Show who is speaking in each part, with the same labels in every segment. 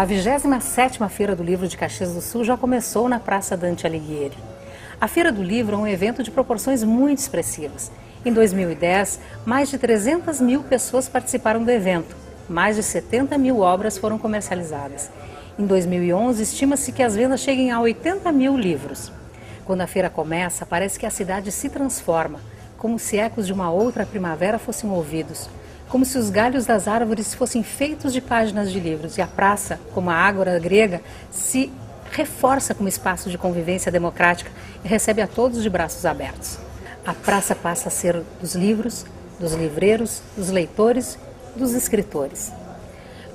Speaker 1: A 27ª Feira do Livro de Caxias do Sul já começou na Praça Dante Alighieri. A Feira do Livro é um evento de proporções muito expressivas. Em 2010, mais de 300 mil pessoas participaram do evento. Mais de 70 mil obras foram comercializadas. Em 2011, estima-se que as vendas cheguem a 80 mil livros. Quando a feira começa, parece que a cidade se transforma, como se ecos de uma outra primavera fossem ouvidos, como se os galhos das árvores fossem feitos de páginas de livros e a praça, como a ágora grega, se reforça como espaço de convivência democrática e recebe a todos de braços abertos. A praça passa a ser dos livros, dos livreiros, dos leitores, dos escritores.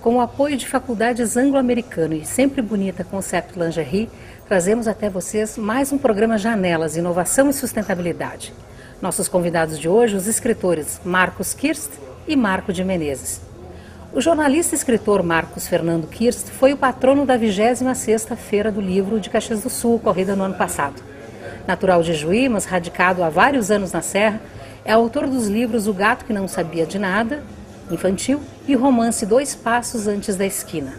Speaker 1: Com o apoio de faculdades anglo-americano e sempre bonita Concept Lingerie, trazemos até vocês mais um programa Janelas, Inovação e Sustentabilidade. Nossos convidados de hoje, os escritores Marcos Kirst e Marco de Menezes. O jornalista e escritor Marcos Fernando Kirst foi o patrono da 26ª Feira do Livro de Caxias do Sul, ocorrida no ano passado. Natural de Juí, mas radicado há vários anos na Serra, é autor dos livros O Gato que Não Sabia de Nada, infantil, e o romance Dois Passos Antes da Esquina.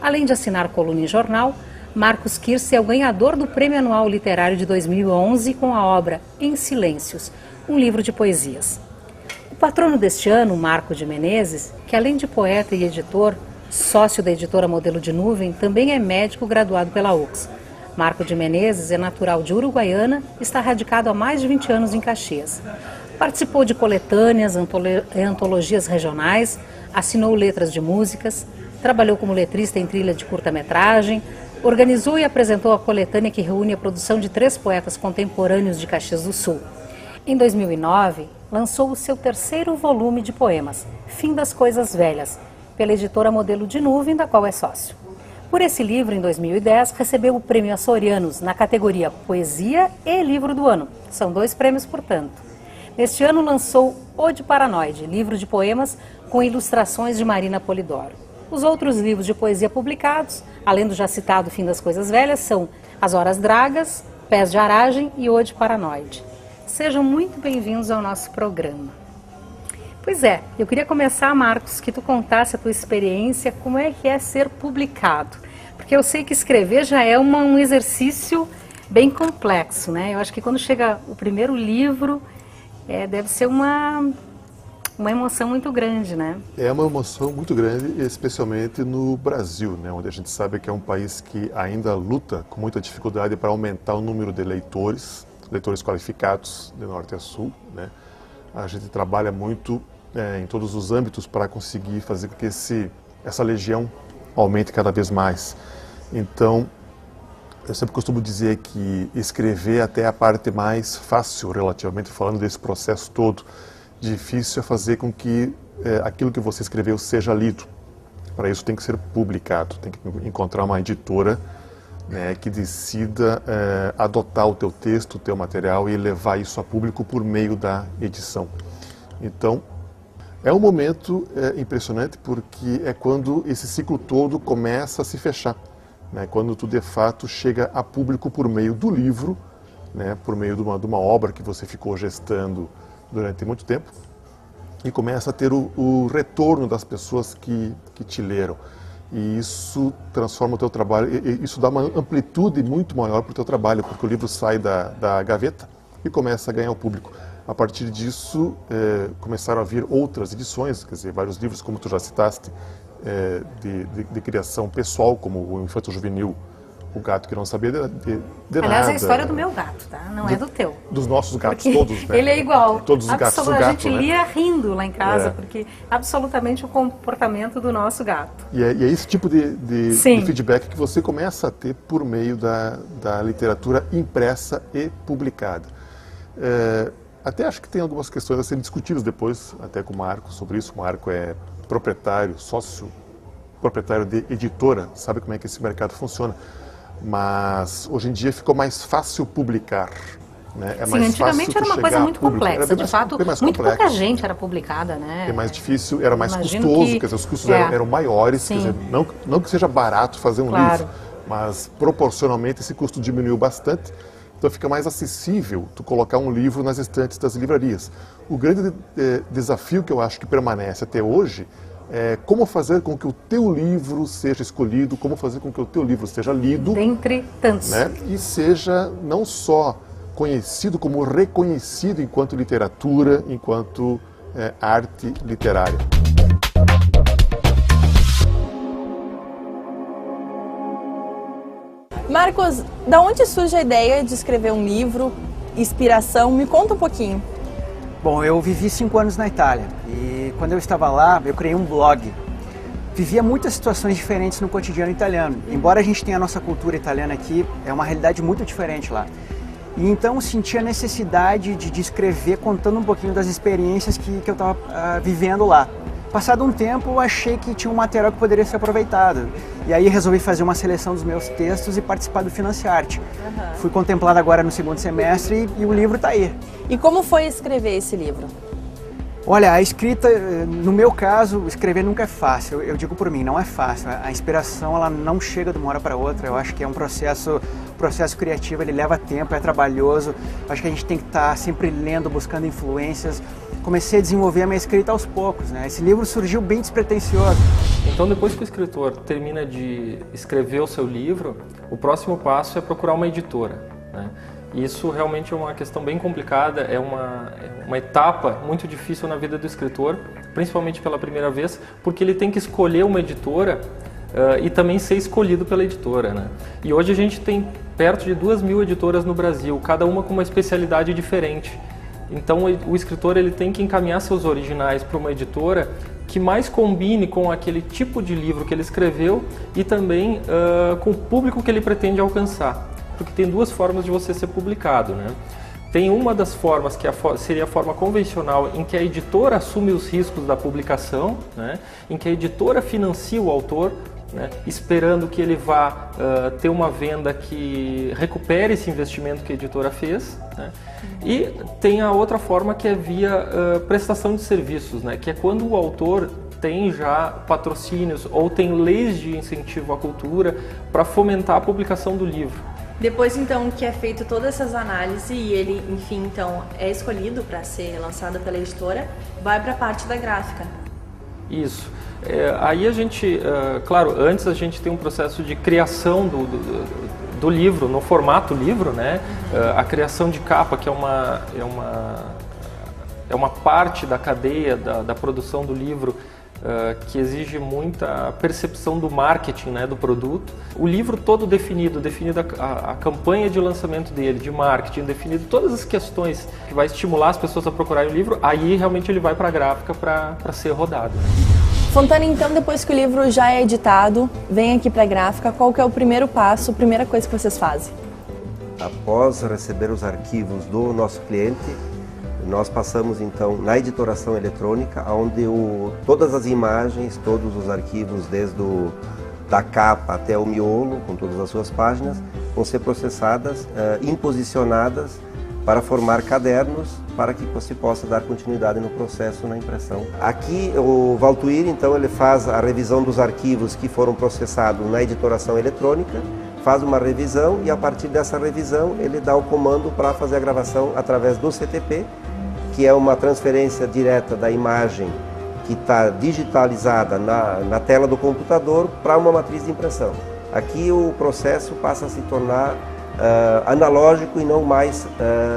Speaker 1: Além de assinar coluna em jornal, Marcos Kirst é o ganhador do Prêmio Anual Literário de 2011 com a obra Em Silêncios, um livro de poesias. O patrono deste ano, Marco de Menezes, que além de poeta e editor, sócio da editora Modelo de Nuvem, também é médico graduado pela UX. Marco de Menezes é natural de Uruguaiana e está radicado há mais de 20 anos em Caxias. Participou de coletâneas, antologias regionais, assinou letras de músicas, trabalhou como letrista em trilha de curta-metragem, organizou e apresentou a coletânea que reúne a produção de 3 poetas contemporâneos de Caxias do Sul. Em 2009, lançou o seu 3º volume de poemas, Fim das Coisas Velhas, pela editora Modelo de Nuvem, da qual é sócio. Por esse livro, em 2010, recebeu o Prêmio Açorianos na categoria Poesia e Livro do Ano. São 2 prêmios, portanto. Neste ano lançou Ode Paranoide, livro de poemas com ilustrações de Marina Polidoro. Os outros livros de poesia publicados, além do já citado Fim das Coisas Velhas, são As Horas Dragas, Pés de Aragem e Ode Paranoide. Sejam muito bem-vindos ao nosso programa. Pois é, eu queria começar, Marcos, que tu contasse a tua experiência, como é que é ser publicado. Porque eu sei que escrever já é um exercício bem complexo, né? Eu acho que quando chega o primeiro livro, deve ser uma emoção muito grande, né? É uma emoção muito grande, especialmente no Brasil, né? Onde a gente sabe que é um país que ainda luta com muita dificuldade para aumentar o número de leitores qualificados de norte a sul, né? A gente trabalha muito em todos os âmbitos para conseguir fazer com que essa legião aumente cada vez mais. Então, eu sempre costumo dizer que escrever até é a parte mais fácil, relativamente falando, desse processo todo. Difícil é fazer com que aquilo que você escreveu seja lido. Para isso tem que ser publicado, tem que encontrar uma editora, né, que decida adotar o teu texto, o teu material e levar isso a público por meio da edição. Então, é um momento impressionante porque é quando esse ciclo todo começa a se fechar, né, quando tu de fato chega a público por meio do livro, né, por meio de uma obra que você ficou gestando durante muito tempo e começa a ter o retorno das pessoas que te leram. E isso transforma o teu trabalho, isso dá uma amplitude muito maior para o teu trabalho, porque o livro sai da gaveta e começa a ganhar o público. A partir disso, começaram a vir outras edições, quer dizer, vários livros, como tu já citaste, de criação pessoal, como o Infanto Juvenil, O Gato que Não Sabia de Nada. Aliás, é a história do meu gato, tá? Não é do teu.
Speaker 2: Dos nossos gatos, porque todos, né?
Speaker 1: Ele é igual.
Speaker 2: Todos os gatos do gato,
Speaker 1: a gente lia,
Speaker 2: né?
Speaker 1: rindo lá em casa, porque absolutamente o comportamento do nosso gato.
Speaker 2: E é esse tipo de feedback que você começa a ter por meio da literatura impressa e publicada. Até acho que tem algumas questões a serem discutidas depois, até com o Marco, sobre isso. O Marco é proprietário, sócio proprietário de editora, sabe como é que esse mercado funciona. Mas hoje em dia ficou mais fácil publicar, né?
Speaker 1: Sim, antigamente era uma coisa muito complexa, de fato, muito pouca gente era publicada, né?
Speaker 2: É mais difícil, era mais custoso, quer dizer, os custos eram maiores, quer dizer, não que seja barato fazer um livro, mas proporcionalmente esse custo diminuiu bastante, então fica mais acessível tu colocar um livro nas estantes das livrarias. O grande desafio que eu acho que permanece até hoje como fazer com que o teu livro seja escolhido, como fazer com que o teu livro seja lido.
Speaker 1: Dentre tantos.
Speaker 2: Né, e seja não só conhecido, como reconhecido enquanto literatura, enquanto arte literária.
Speaker 3: Marcos, da onde surge a ideia de escrever um livro, inspiração? Me conta um pouquinho.
Speaker 4: Bom, eu vivi 5 anos na Itália e quando eu estava lá, eu criei um blog. Vivia muitas situações diferentes no cotidiano italiano. Embora a gente tenha a nossa cultura italiana aqui, é uma realidade muito diferente lá. E então eu senti a necessidade de escrever contando um pouquinho das experiências que eu estava vivendo lá. Passado um tempo, eu achei que tinha um material que poderia ser aproveitado. E aí resolvi fazer uma seleção dos meus textos e participar do Financiarte. Fui contemplado agora no 2º semestre e o livro está aí.
Speaker 3: E como foi escrever esse livro?
Speaker 4: Olha, a escrita, no meu caso, escrever nunca é fácil. Eu digo por mim, não é fácil. A inspiração, ela não chega de uma hora para outra. Eu acho que é um processo criativo, ele leva tempo, é trabalhoso. Acho que a gente tem que estar sempre lendo, buscando influências. Comecei a desenvolver a minha escrita aos poucos, né? Esse livro surgiu bem despretensioso.
Speaker 5: Então, depois que o escritor termina de escrever o seu livro, o próximo passo é procurar uma editora, né? Isso realmente é uma questão bem complicada, é uma etapa muito difícil na vida do escritor, principalmente pela primeira vez, porque ele tem que escolher uma editora e também ser escolhido pela editora, né? E hoje a gente tem perto de 2.000 editoras no Brasil, cada uma com uma especialidade diferente. Então o escritor ele tem que encaminhar seus originais para uma editora que mais combine com aquele tipo de livro que ele escreveu e também com o público que ele pretende alcançar. Porque tem 2 formas de você ser publicado, né? Tem uma das formas que seria a forma convencional, em que a editora assume os riscos da publicação, né? Em que a editora financia o autor, né? Esperando que ele vá ter uma venda que recupere esse investimento que a editora fez, né? E tem a outra forma que é via prestação de serviços, né? Que é quando o autor tem já patrocínios ou tem leis de incentivo à cultura para fomentar a publicação do livro.
Speaker 6: Depois, então, que é feito todas essas análises e ele, enfim, então, é escolhido para ser lançado pela editora, vai para a parte da gráfica.
Speaker 5: Isso. Aí a gente, claro, antes a gente tem um processo de criação do livro, no formato livro, né? A criação de capa, que é uma parte da cadeia da produção do livro, que exige muita percepção do marketing, né, do produto. O livro todo definido a campanha de lançamento dele, de marketing, definido todas as questões que vai estimular as pessoas a procurarem o livro, aí realmente ele vai para a gráfica para ser rodado.
Speaker 3: Fontana, então, depois que o livro já é editado, vem aqui para a gráfica, qual que é o primeiro passo, a primeira coisa que vocês fazem?
Speaker 7: Após receber os arquivos do nosso cliente, nós passamos então na editoração eletrônica, onde todas as imagens, todos os arquivos, desde da capa até o miolo, com todas as suas páginas, vão ser processadas, imposicionadas para formar cadernos, para que se possa dar continuidade no processo na impressão. Aqui o Valtuir, então, ele faz a revisão dos arquivos que foram processados na editoração eletrônica, faz uma revisão e a partir dessa revisão ele dá o comando para fazer a gravação através do CTP, que é uma transferência direta da imagem que está digitalizada na tela do computador para uma matriz de impressão. Aqui o processo passa a se tornar analógico e não mais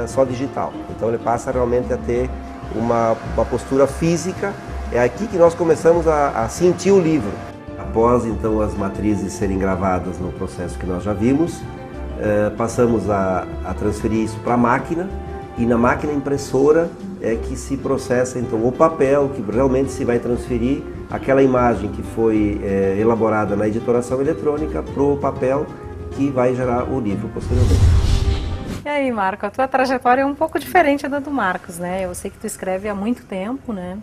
Speaker 7: só digital. Então ele passa realmente a ter uma postura física. É aqui que nós começamos a sentir o livro. Após então as matrizes serem gravadas no processo que nós já vimos, passamos a transferir isso para a máquina, e na máquina impressora é que se processa então o papel, que realmente se vai transferir aquela imagem que foi elaborada na editoração eletrônica para o papel que vai gerar o livro posteriormente.
Speaker 1: E aí, Marco, a tua trajetória é um pouco diferente da do Marcos, né? Eu sei que tu escreve há muito tempo, né?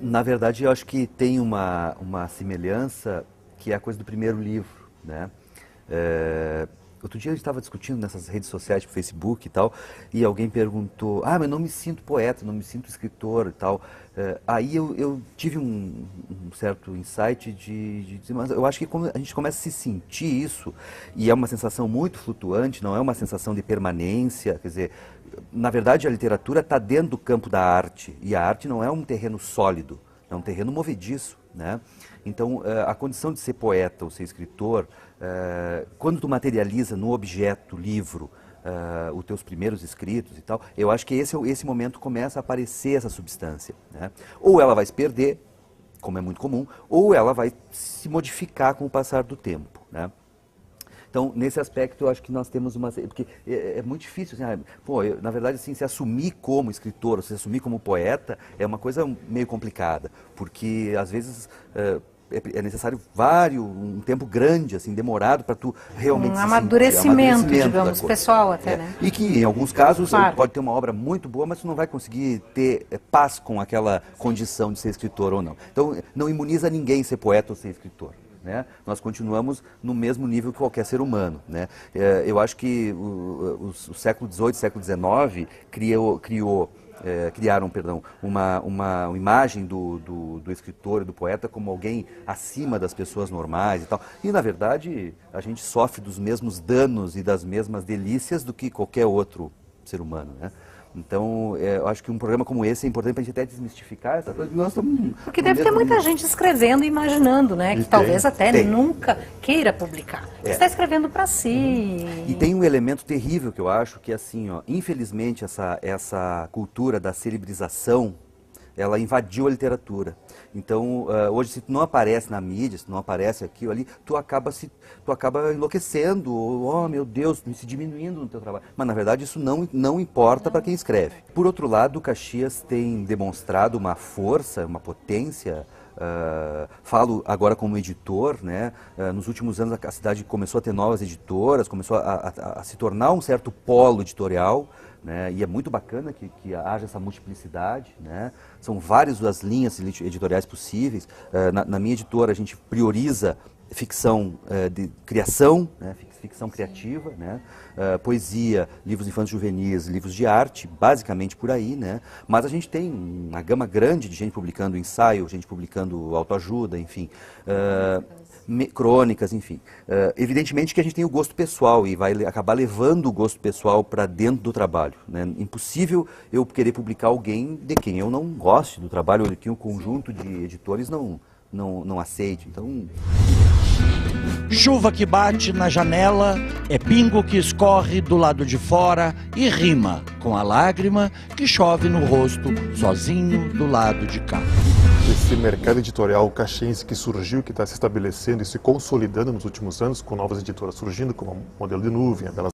Speaker 8: Na verdade, eu acho que tem uma semelhança, que é a coisa do primeiro livro, né? Outro dia eu estava discutindo nessas redes sociais, tipo Facebook e tal, e alguém perguntou, mas eu não me sinto poeta, não me sinto escritor e tal. Aí eu tive um certo insight de dizer, mas eu acho que quando a gente começa a se sentir isso, e é uma sensação muito flutuante, não é uma sensação de permanência, quer dizer, na verdade a literatura está dentro do campo da arte, e a arte não é um terreno sólido, é um terreno movediço. né? Então, a condição de ser poeta ou ser escritor, quando tu materializa no objeto, livro, os teus primeiros escritos e tal, eu acho que esse momento começa a aparecer essa substância, né? Ou ela vai se perder, como é muito comum, ou ela vai se modificar com o passar do tempo, né? Então, nesse aspecto, eu acho que nós temos uma... Porque é muito difícil, assim, na verdade, assim, se assumir como escritor, se assumir como poeta, é uma coisa meio complicada, porque, às vezes, é necessário um tempo grande, assim, demorado, para tu realmente
Speaker 1: um amadurecimento, digamos, pessoal até, né?
Speaker 8: E que, em alguns casos, pode ter uma obra muito boa, mas tu não vai conseguir ter paz com aquela condição de ser escritor ou não. Então, não imuniza ninguém ser poeta ou ser escritor, né? Nós continuamos no mesmo nível que qualquer ser humano, né? Eu acho que o século XVIII, século XIX criaram uma imagem do escritor e do poeta como alguém acima das pessoas normais e tal. E, na verdade, a gente sofre dos mesmos danos e das mesmas delícias do que qualquer outro ser humano, né? Então, eu acho que um programa como esse é importante para a gente até desmistificar essa coisa.
Speaker 1: Porque deve ter muita gente escrevendo e imaginando, né? Que talvez até nunca queira publicar. Você está escrevendo para si.
Speaker 8: E tem um elemento terrível que eu acho, que é assim, infelizmente essa cultura da celebrização, ela invadiu a literatura. Então, hoje, se tu não aparece na mídia, se tu não aparece aqui ou ali, tu acaba enlouquecendo, oh meu Deus, se diminuindo no teu trabalho. Mas, na verdade, isso não importa para quem escreve. Por outro lado, o Caxias tem demonstrado uma força, uma potência. Falo agora como editor, né? Nos últimos anos a cidade começou a ter novas editoras, começou a se tornar um certo polo editorial, né? E é muito bacana que haja essa multiplicidade, né? São várias as linhas editoriais possíveis. Na minha editora a gente prioriza ficção de criação, né? Ficção criativa, né? Poesia, livros infantis juvenis, livros de arte, basicamente por aí, né? Mas a gente tem uma gama grande de gente publicando ensaio, gente publicando autoajuda, enfim, crônicas, enfim. Evidentemente que a gente tem o gosto pessoal e vai acabar levando o gosto pessoal para dentro do trabalho, né? Impossível eu querer publicar alguém de quem eu não goste do trabalho, ou de quem o conjunto de editores não aceite. Então...
Speaker 9: Chuva que bate na janela, é pingo que escorre do lado de fora e rima com a lágrima que chove no rosto, sozinho do lado de cá.
Speaker 2: Esse mercado editorial caxiense que surgiu, que está se estabelecendo e se consolidando nos últimos anos, com novas editoras surgindo, como a Modelo de Nuvem, a Belas